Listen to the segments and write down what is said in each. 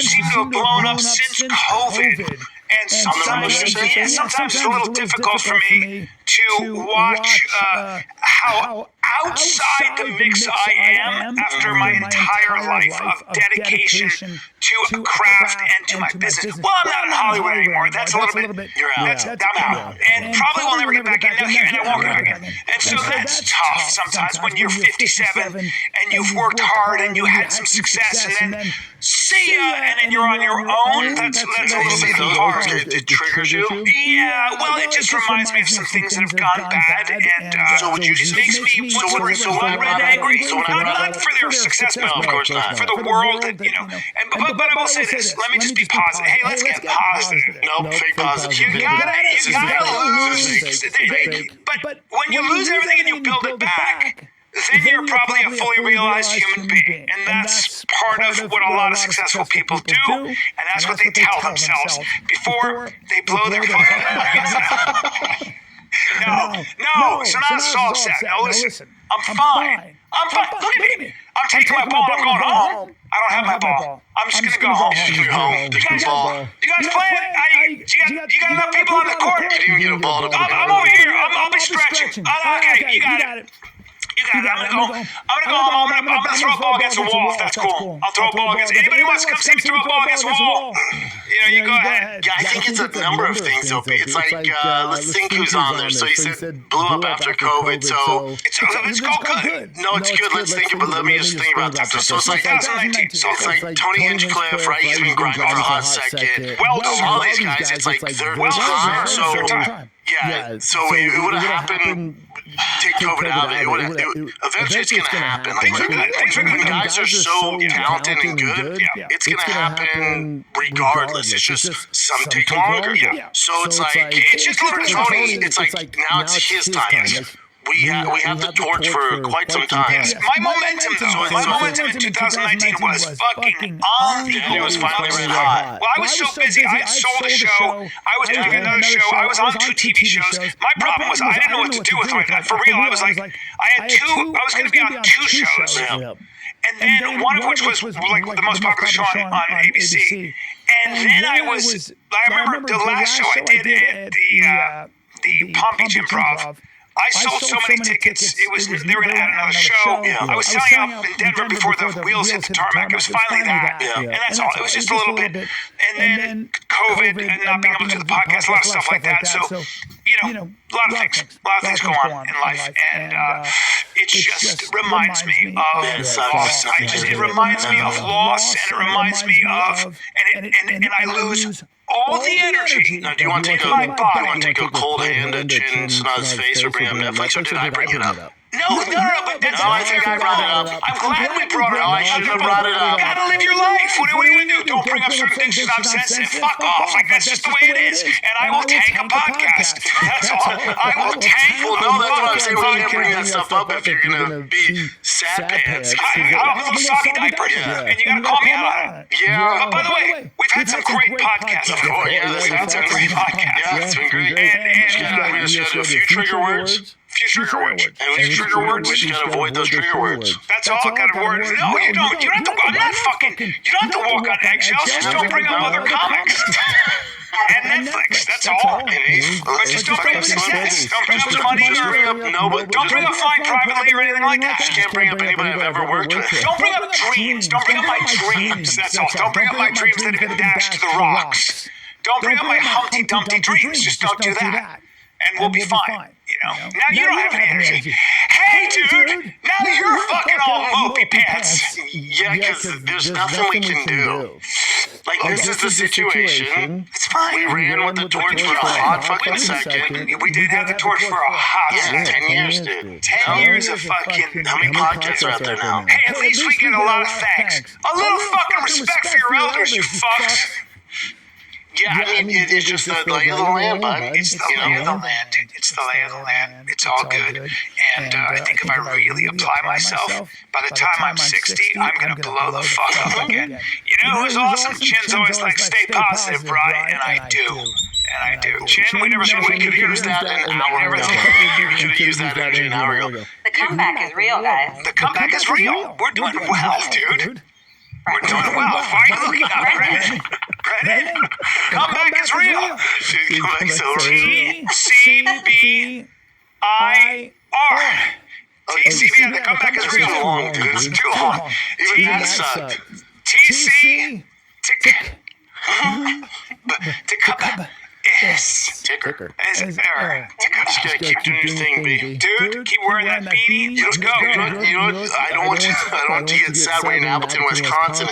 seem to have blown up since COVID. And sometimes it's a little difficult for me to watch how outside the mix I am after my entire life of dedication to a craft and to my business. Well, I'm not in Hollywood anymore. That's a little bit. You're out. I'm out. And probably will never get back in here, and I won't get back in. And so that's tough sometimes when you're 57 and you've worked hard and you had some success, and then see ya, and then you're on your own. That's a little bit hard. It triggers you? Yeah, well, it just reminds me of some things that have gone bad, and so would you it makes me red angry. Not for their success, no, of course not. For the world, you know. But I will say this. Let me just be positive. Hey, let's get positive. No, fake positive. You gotta lose. But when you lose everything and you build it back, then you're probably a fully realized human being. And that's part of what a lot of successful people do, and that's what they tell themselves before they blow their fucking No, so now it's all set. Now listen, I'm fine. Look at me. I'm taking my ball, I'm going home. I don't have my ball. I'm just gonna go home. You're home. You guys playing? You got enough people on the court? You didn't get a ball. I'm over here. I'll be stretching. Okay, you got it. I'm gonna go home. I'm gonna throw a ball against the wall if that's cool. I'll throw a ball against. Anybody wants to come see me throw a ball against the wall? You go ahead. Yeah, I think it's a number of things, Opie. It's like, let's think who's on there. So you said blew up after COVID, so it's good. No, it's good. Let's think about. Let me just think about that. So it's like 2019. It's like Tony Hinchcliffe, right? He's been grinding for a hot second. Well, all these guys, it's like third time. So yeah, so it would have happened. Take COVID out of it. Eventually, it's going to happen. Things are good. Guys are so talented and good. It's going to happen regardless. It's just some take longer. So it's like it's just for Tony. It's like now it's his time. We have the torch for quite some time. My momentum in 2019 was fucking on. It was finally red hot. Well, I was so busy. I had sold a show. I was doing another show. I was on 2 TV shows. My problem was I didn't know what to do with my time. For real, I was like, I was going to be on 2 shows. And then one of which was like the most popular show on ABC. And then I remember the last show I did at the Palm Beach Improv. I sold so many tickets. They were going to add another show. I was selling out in Denver before the wheels hit the tarmac. It was finally that. And that's all. It was just a little bit. And then COVID and not being able to do the podcast, a lot of stuff like that. So, a lot of things go on in life. And it just reminds me of loss. It reminds me of loss, and it reminds me of, and I lose all the energy. Now, do you want to take a cold hand at Chin Snod's face or bring up Netflix, or did I bring it up? No, but that's I think I brought it up. I'm glad we brought it up. I should have brought it up. You gotta live your life. What are you gonna do? Don't bring up certain things because I'm sensitive. Fuck off. Like, that's just the way it is. And I will tank a podcast. That's all. I will tank. Well, no, that's what I'm saying. We can't bring that stuff up if you're gonna be sad pants. I'll have a soggy diaper. And you gotta call me out on it. Yeah. By the way, we've had some great podcasts. Oh, yeah, that's some great podcasts. Yeah, it's been great. And we just got a few trigger words. Few trigger words. And these trigger words, you just gotta avoid those trigger words. That's all kind of words. No, you don't. You don't have to. I'm not fucking. You don't have to walk on eggshells. Just don't bring up other comics. And Netflix. That's all. Just don't bring up success. Don't bring up money or don't bring up flying privately or anything like that. Just can't bring up anybody I've ever worked with. Don't bring up dreams. Don't bring up my dreams. That's all. Don't bring up my dreams that have been dashed to the rocks. Don't bring up my Humpty Dumpty dreams. Just don't do that. And we'll be fine. Now you don't have any energy. Hey, dude! Now you're fucking all mopey pants. Yeah, because there's nothing we can do. Like, this is the situation. It's fine. We ran with the torch for a hot fucking second. We did have the torch for a hot second. 10 years, dude. 10 years of fucking... How many podcasts are out there now? Hey, at least we get a lot of thanks. A little fucking respect for your elders, you fucks. Yeah, I mean, it's just the lay of the land, bud. It's the lay of the land. It's the lay of the land. It's all good. And I think if I really apply myself, by the time I'm 60, I'm going to blow the fuck up again. You know who's awesome? Chin's always like, stay positive, Bryan. And I do. Chin, we never said we could have used that an hour ago. We could have used that energy an hour ago. The comeback is real, guys. The comeback is real. We're doing well, dude. We're doing well. Finally, Brennan, comeback is real. Comeback's over. TCBIR. TCB, the comeback is real. Too long, dude. It's too long. Even that sucked. TC. Tick. Ticker. Just gotta keep doing your thing, baby. Dude, keep wearing that beanie. Let's go. You know what? I don't want you to get sad way in Appleton, Wisconsin.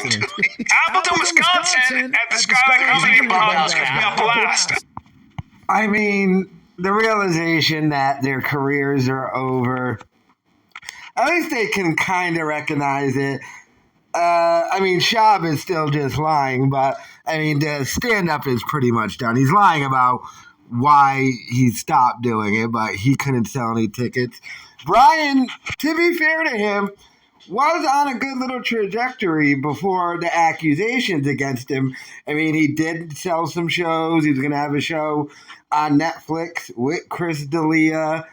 Appleton, Wisconsin at the Skyline Comedy Clubhouse. It's been a blast. I mean, the realization that their careers are over, at least they can kind of recognize it. I mean, Schaub is still just lying, but I mean, the stand-up is pretty much done. He's lying about why he stopped doing it, but he couldn't sell any tickets. Bryan, to be fair to him, was on a good little trajectory before the accusations against him. I mean, he did sell some shows. He was going to have a show on Netflix with Chris D'Elia.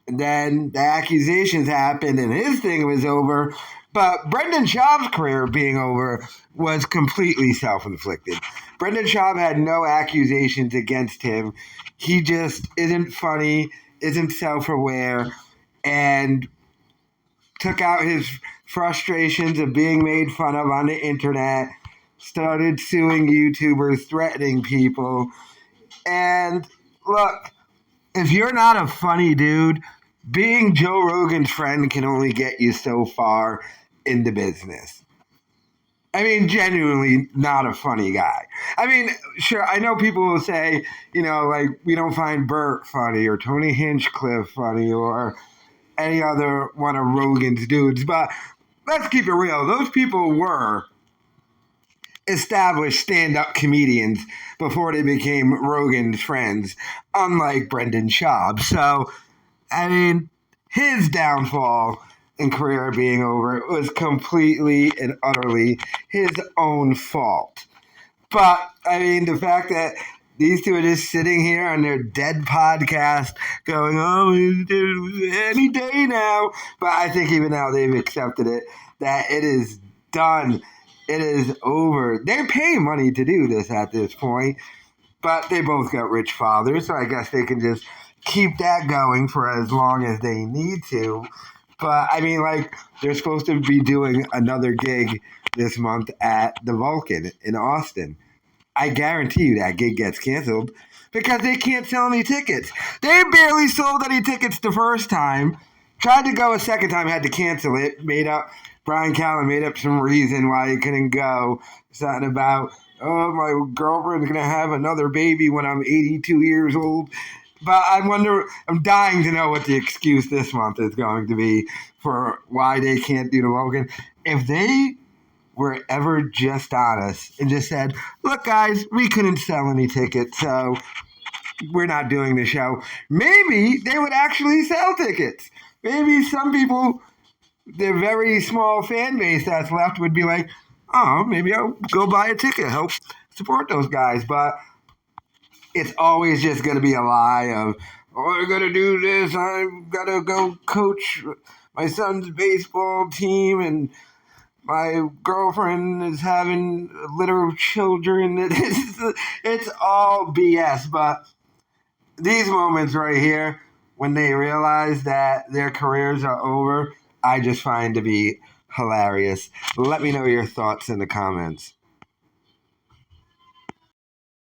Then the accusations happened and his thing was over. But Brendan Schaub's career being over was completely self-inflicted. Brendan Schaub had no accusations against him. He just isn't funny, isn't self-aware, and took out his frustrations of being made fun of on the internet, started suing YouTubers, threatening people. And look, if you're not a funny dude, being Joe Rogan's friend can only get you so far in the business. I mean, genuinely not a funny guy. I mean, sure, I know people will say, you know, like, we don't find Bert funny or Tony Hinchcliffe funny or any other one of Rogan's dudes, but let's keep it real. Those people were established stand-up comedians before they became Rogan's friends, unlike Brendan Schaub. So, I mean, his downfall and career being over was completely and utterly his own fault. But, I mean, the fact that these two are just sitting here on their dead podcast going, oh, any day now. But I think even now they've accepted it, that it is done. It is over. They pay money to do this at this point, but they both got rich fathers, so I guess they can just keep that going for as long as they need to. But, I mean, like, they're supposed to be doing another gig this month at the Vulcan in Austin. I guarantee you that gig gets canceled because they can't sell any tickets. They barely sold any tickets the first time. Tried to go a second time, had to cancel it. Bryan Callen made up some reason why he couldn't go. Something about, oh, my girlfriend's going to have another baby when I'm 82 years old. But I'm dying to know what the excuse this month is going to be for why they can't do the Vulcan. If they were ever just honest and just said, look, guys, we couldn't sell any tickets, so we're not doing the show, maybe they would actually sell tickets. Maybe some people, the very small fan base that's left, would be like, oh, maybe I'll go buy a ticket, help support those guys. But it's always just going to be a lie of, oh, I got to do this, I've got to go coach my son's baseball team, and my girlfriend is having a litter of children. It's all BS. But these moments right here, when they realize that their careers are over, I just find to be hilarious. Let me know your thoughts in the comments.